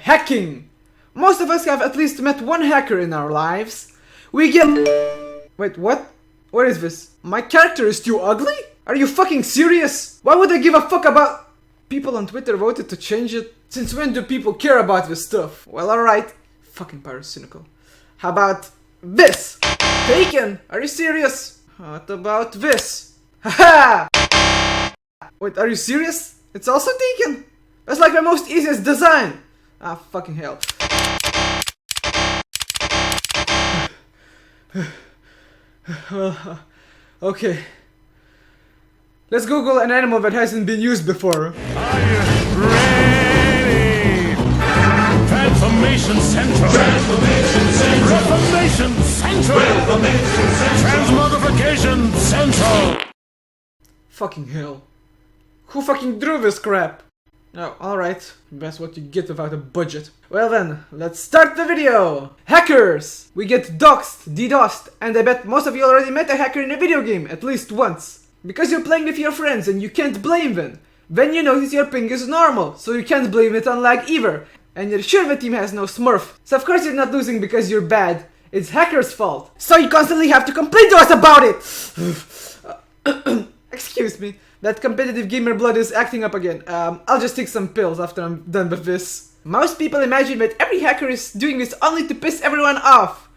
hacking. Most of us have at least met one hacker in our lives. We get... Wait, what? What is this? My character is too ugly? Are you fucking serious? Why would I give a fuck about... People on Twitter voted to change it. Since when do people care about this stuff? Well, alright. Fucking pyrocynical. How about this? Taken! Are you serious? What about this? Haha! Wait, are you serious? It's also taken? That's like the most easiest design! Ah, fucking hell. Well, okay. Let's Google an animal that hasn't been used before. Are you ready? Transformation Central! Transformation Central! Reformation Central! Reformation Central! Transmogrification Central! Fucking hell. Who fucking drew this crap? Oh, alright. That's what you get without a budget. Well then, let's start the video! Hackers! We get doxed, DDoSed, and I bet most of you already met a hacker in a video game, at least once. Because you're playing with your friends and you can't blame them. Then you notice your ping is normal, so you can't blame it on lag either. And you're sure the team has no smurf. So of course you're not losing because you're bad. It's hackers' fault. So you constantly have to complain to us about it! Excuse me. That competitive gamer blood is acting up again. I'll just take some pills after I'm done with this. Most people imagine that every hacker is doing this only to piss everyone off.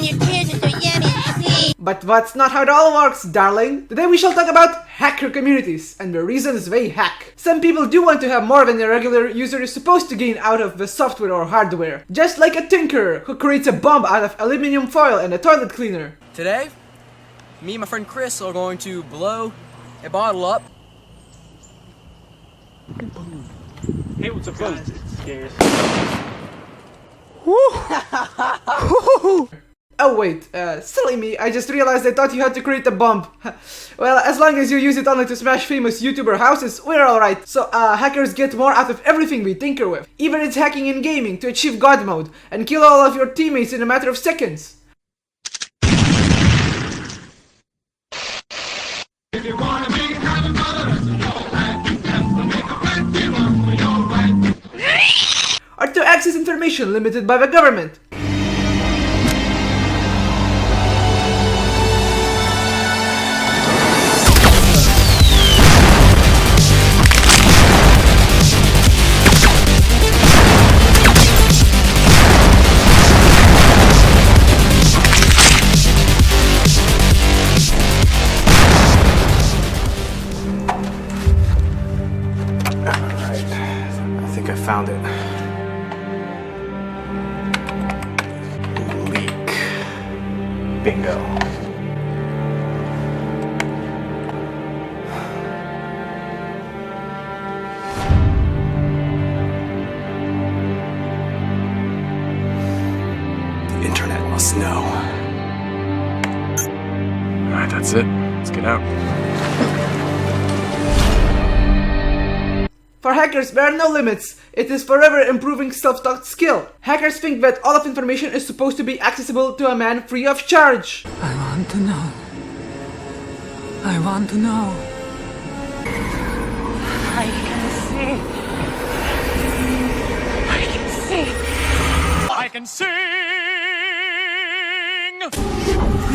Your kids are so yummy. But that's not how it all works, darling. Today we shall talk about hacker communities and the reasons they hack. Some people do want to have more than a regular user is supposed to gain out of the software or hardware. Just like a tinkerer who creates a bomb out of aluminum foil and a toilet cleaner. Today, me and my friend Chris are going to blow a bottle up. Hey, what's up, guys? It's scares. Oh wait, silly me, I just realized I thought you had to create a bomb. Well, as long as you use it only to smash famous YouTuber houses, we're alright. So, hackers get more out of everything we tinker with. Even it's hacking in gaming to achieve God mode and kill all of your teammates in a matter of seconds. If you wanna be having fun, you have to make a friend, you want your right. Or to access information limited by the government. I found it. Leak. Bingo. The internet must know. Alright, that's it. Let's get out. For hackers, there are no limits. It is forever improving self-taught skill. Hackers think that all of information is supposed to be accessible to a man free of charge. I want to know. I want to know. I can see. I can see. I can sing!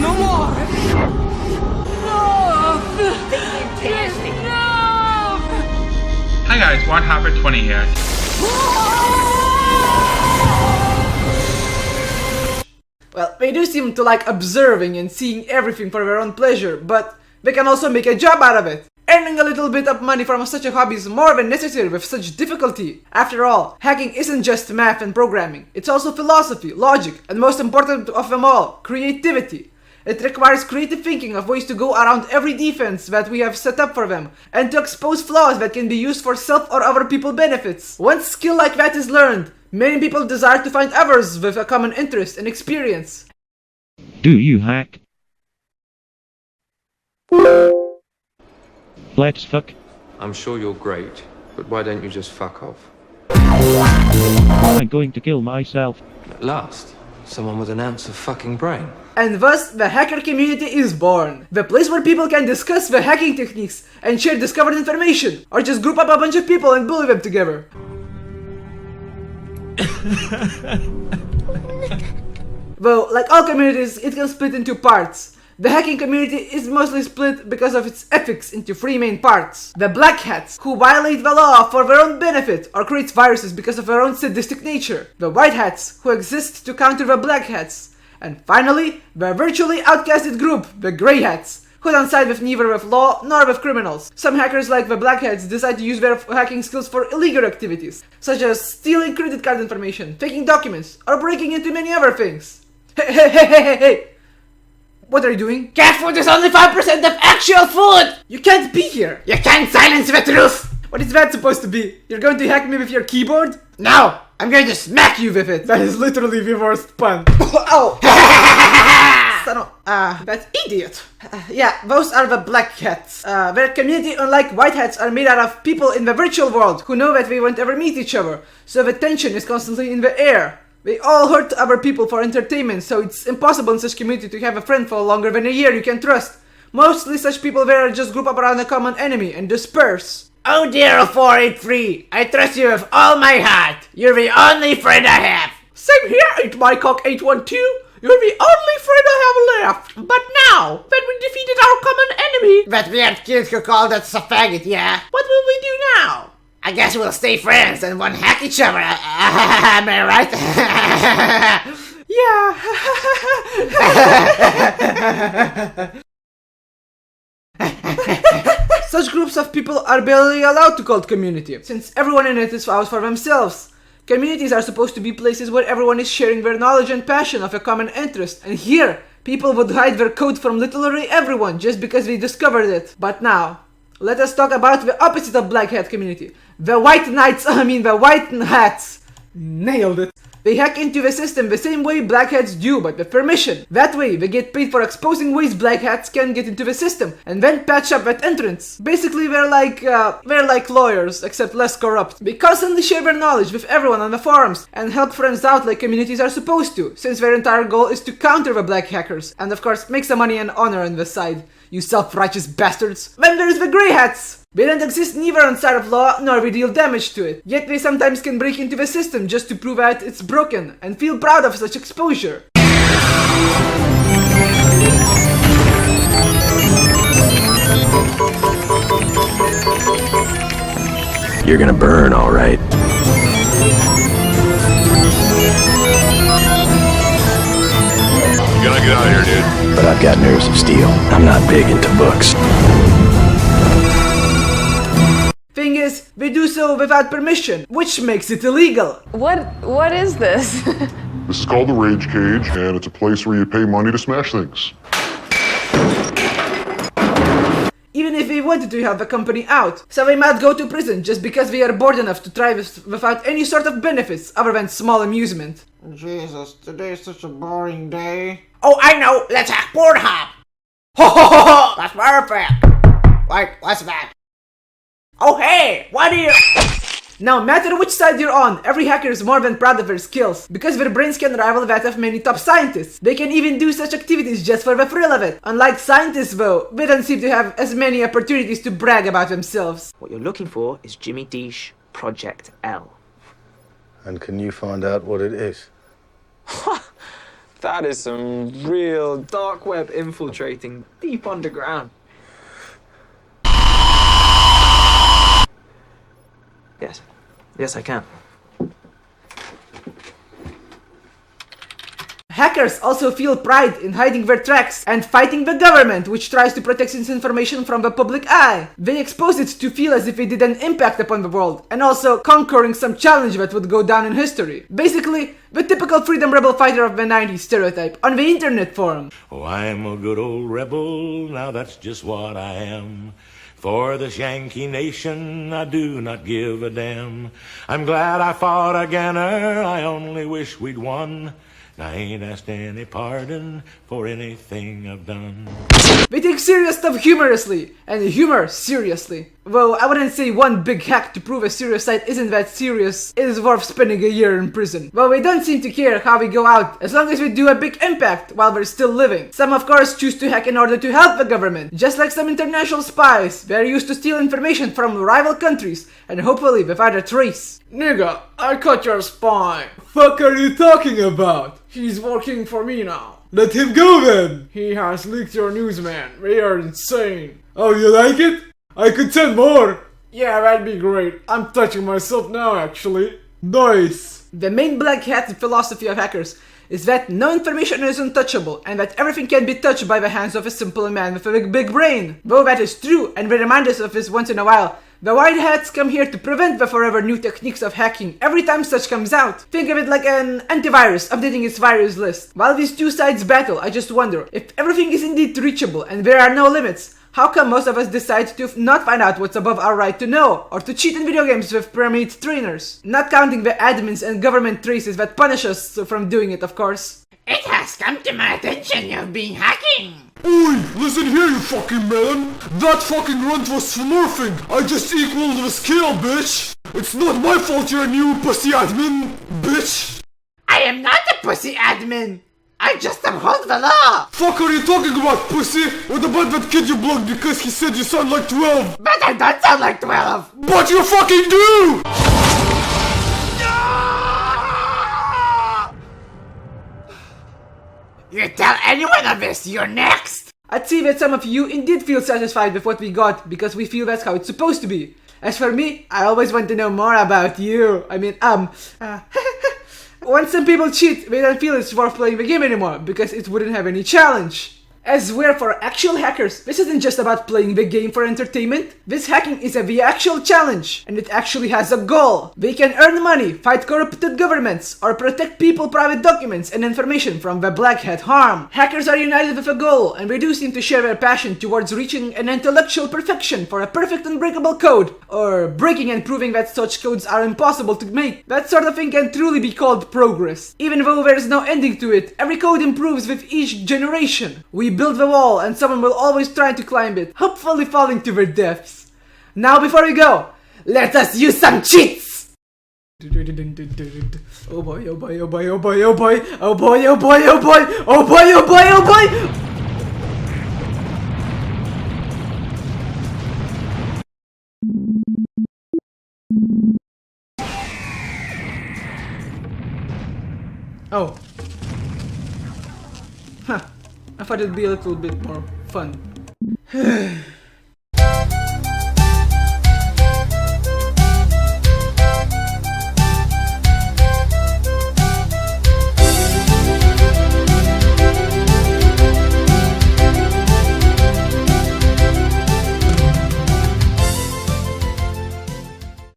No more! No! Fantastic. No! Hi guys, OneHopper20 here. Well, they do seem to like observing and seeing everything for their own pleasure, but they can also make a job out of it. Earning a little bit of money from such a hobby is more than necessary with such difficulty. After all, hacking isn't just math and programming. It's also philosophy, logic, and most important of them all, creativity. It requires creative thinking of ways to go around every defense that we have set up for them, and to expose flaws that can be used for self or other people benefits. Once skill like that is learned, many people desire to find others with a common interest and experience. Do you hack? Let's fuck. I'm sure you're great, but why don't you just fuck off? I'm going to kill myself. At last, someone with an ounce of fucking brain. And thus, the hacker community is born. The place where people can discuss the hacking techniques and share discovered information, or just group up a bunch of people and bully them together. Well, like all communities, it can split into parts. The hacking community is mostly split because of its ethics into three main parts. The Black Hats, who violate the law for their own benefit or create viruses because of their own sadistic nature. The White Hats, who exist to counter the Black Hats. And finally, the virtually outcasted group, the Grey Hats, who don't side with neither with law nor with criminals. Some hackers like the Black Hats decide to use their hacking skills for illegal activities, such as stealing credit card information, faking documents, or breaking into many other things. Hey! What are you doing? Cat food is only 5% of actual food! You can't be here! You can't silence the truth! What is that supposed to be? You're going to hack me with your keyboard? No! I'm going to smack you with it! That is literally the worst pun. Oh! Son of... that idiot. Yeah, those are the Black Hats. Their community, unlike White Hats, are made out of people in the virtual world who know that we won't ever meet each other, so the tension is constantly in the air. They all hurt other people for entertainment, so it's impossible in such community to have a friend for longer than a year you can trust. Mostly such people there just group up around a common enemy and disperse. Oh dear 483, I trust you with all my heart. You're the only friend I have. Same here, 8mycock812. You're the only friend I have left. But now that we defeated our common enemy, that weird kid who called us a faggot, yeah? What will we do now? I guess we'll stay friends and won't hack each other. Am I right? Yeah. Such groups of people are barely allowed to call it community, since everyone in it is out for themselves. Communities are supposed to be places where everyone is sharing their knowledge and passion of a common interest, and here, people would hide their code from literally everyone just because they discovered it. But now, let us talk about the opposite of Black Hat community. The White Hats. Nailed it. They hack into the system the same way Black Hats do, but with permission. That way, they get paid for exposing ways Black Hats can get into the system, and then patch up that entrance. Basically, they're like lawyers, except less corrupt. They constantly share their knowledge with everyone on the forums, and help friends out like communities are supposed to, since their entire goal is to counter the black hackers, and of course, make some money and honor on the side. You self-righteous bastards. Then there's the Grey Hats. They don't exist neither on side of law, nor we deal damage to it. Yet they sometimes can break into the system just to prove that it's broken, and feel proud of such exposure. You're gonna burn, alright. You gotta get out of here, dude. But I've got nerves of steel. I'm not big into books. Thing is, they do so without permission, which makes it illegal. What is this? This is called the Rage Cage, and it's a place where you pay money to smash things. Even if they wanted to help the company out, so they might go to prison just because they are bored enough to try this without any sort of benefits other than small amusement. Jesus, today is such a boring day. Oh, I know! Let's hack Pornhub! Ho ho ho ho! That's perfect! Wait, what's that? Oh hey! What do you... No matter which side you're on, every hacker is more than proud of their skills, because their brains can rival that of many top scientists. They can even do such activities just for the thrill of it. Unlike scientists though, they don't seem to have as many opportunities to brag about themselves. What you're looking for is Jimmy Deesh Project L. And can you find out what it is? That is some real dark web infiltrating deep underground. Yes, I can. Hackers also feel pride in hiding their tracks and fighting the government, which tries to protect its information from the public eye. They expose it to feel as if it did an impact upon the world, and also conquering some challenge that would go down in history. Basically, the typical freedom rebel fighter of the 90s stereotype on the internet forum. Oh, I'm a good old rebel, now that's just what I am. For this Yankee nation, I do not give a damn. I'm glad I fought again, I only wish we'd won. I ain't asked any pardon for anything I've done. They take serious stuff humorously, and humor seriously. Though I wouldn't say one big hack to prove a serious site isn't that serious is worth spending a year in prison. Well, they don't seem to care how we go out, as long as we do a big impact while we're still living. Some of course choose to hack in order to help the government, just like some international spies. They're used to steal information from rival countries, and hopefully without a trace. Nigga, I cut your spine. Fuck are you talking about? He's working for me now. Let him go then. He has leaked your news, man. We are insane. Oh, you like it? I could send more. Yeah, that'd be great. I'm touching myself now, actually. Nice. The main black hat philosophy of hackers is that no information is untouchable and that everything can be touched by the hands of a simple man with a big brain. Though that is true, and we remind us of this once in a while, the white hats come here to prevent the forever new techniques of hacking every time such comes out. Think of it like an antivirus updating its virus list. While these two sides battle, I just wonder, if everything is indeed reachable and there are no limits, how come most of us decide to not find out what's above our right to know, or to cheat in video games with pyramid trainers? Not counting the admins and government traces that punish us from doing it, of course. It has come to my attention you've been hacking. Oi, listen here, you fucking man. That fucking runt was smurfing. I just equaled the scale, bitch. It's not my fault you're a new pussy admin, bitch. I am not a pussy admin. I just uphold the law. Fuck are you talking about, pussy? What about that kid you blocked because he said you sound like 12? But I don't sound like 12. But you fucking do! You tell anyone of this, you're next. I'd see that some of you indeed feel satisfied with what we got, because we feel that's how it's supposed to be. As for me, I always want to know more about you. When some people cheat, they don't feel it's worth playing the game anymore, because it wouldn't have any challenge. As where for actual hackers, this isn't just about playing the game for entertainment. This hacking is the actual challenge, and it actually has a goal. They can earn money, fight corrupted governments, or protect people's private documents and information from the black hat harm. Hackers are united with a goal, and they do seem to share their passion towards reaching an intellectual perfection for a perfect unbreakable code, or breaking and proving that such codes are impossible to make. That sort of thing can truly be called progress. Even though there is no ending to it, every code improves with each generation. We build the wall, and someone will always try to climb it, hopefully falling to their deaths. Now before we go, let us use some cheats! Oh boy, oh boy, oh boy, oh boy, oh boy, oh boy, oh boy, oh boy, oh boy, oh boy, oh boy! Oh. Huh. I thought it'd be a little bit more fun.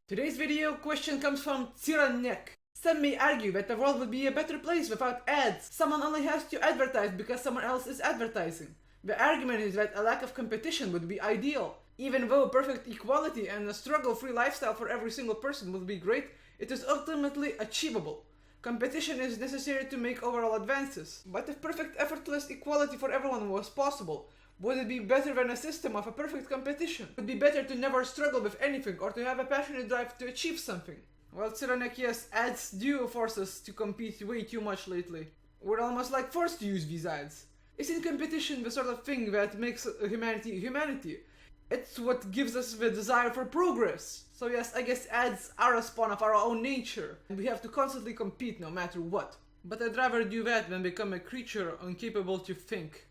Today's video question comes from Tsiranek. Some may argue that the world would be a better place without ads. Someone only has to advertise because someone else is advertising. The argument is that a lack of competition would be ideal. Even though perfect equality and a struggle-free lifestyle for every single person would be great, it is ultimately achievable. Competition is necessary to make overall advances. But if perfect effortless equality for everyone was possible, would it be better than a system of a perfect competition? Would it be better to never struggle with anything or to have a passionate drive to achieve something? Well, Tsiranek, yes, ads do force us to compete way too much lately. We're almost like forced to use these ads. Isn't competition the sort of thing that makes humanity? It's what gives us the desire for progress. So yes, I guess ads are a spawn of our own nature, and we have to constantly compete no matter what. But I'd rather do that than become a creature incapable to think.